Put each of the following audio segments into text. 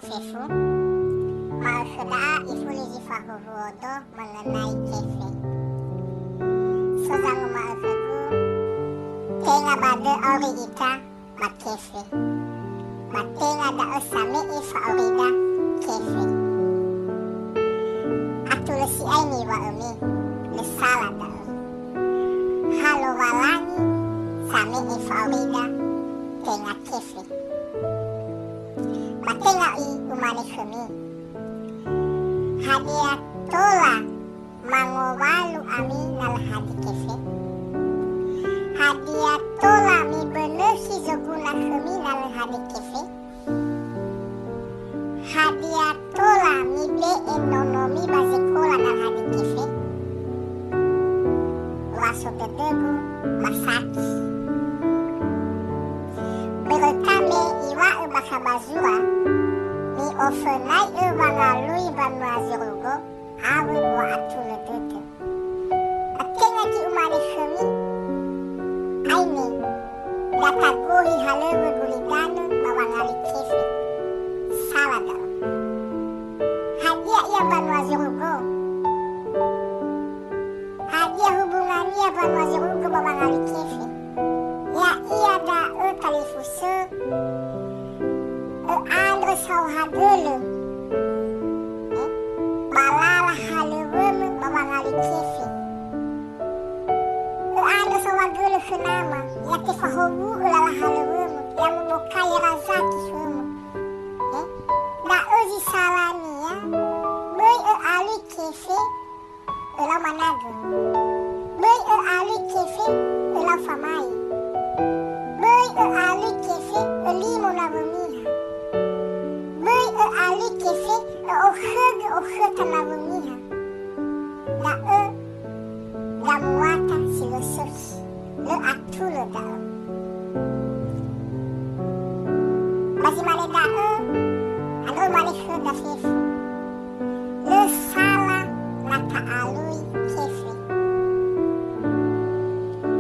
fefu maushudaa ifulizi fahuhuodo mengenai kefe. Sozangu maushugu tenga bade ori ita makefe. Matenga da osame ifa orida kefe. Atulesi aini wa umi lesala da halo walangi same ifa orida tenga kefe. Matenga i umani kemi hadia tola mangowalu ami nal hadi kefe. Hadia tola mi benehi zoguna kemi nal hadi kefe. Hadia tola mi be enonomi bazikola nal hadi kefe. Waso tedebu masaki berekame iwa bakabazua mi ofenai bangalui banwazirugo awe wa atule dete. Atenga ki umani kemi aini datagohi halewe gulidano mawangali kefe salada. Hadia ia banwazirugo, hadia hubungannya banwazirugo mawangali kefe. Ya ia da kalifuse andre sau hagele balala haleweme mawangali kefe. Andre sau hagele kenama ya tefahobu ulala haleweme ya mubokai razaki suemu da ozi salani ya boi ali kefe ela manago boi ali kefe ela famai boi ali kefe elimo na bumiha boi ali kefe ohege na bumiha da muata silosofi le atulo da mazimane da andro mane da fefu le sala na taalui kefe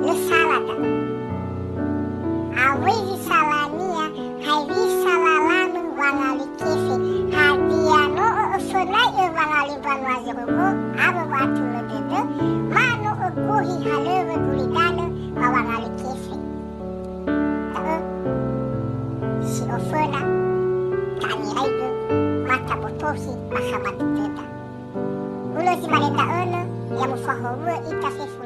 le sala da awizi salania haivi salalamu wangali kefe hadia no sonai wangali banwazirugo abo watu ledede mano okuhi halewe gulidano mawangali kefe. Si ofena kani raidu mata botohi mahamati teta ulo si maleta ono ya mufahowe ita fefu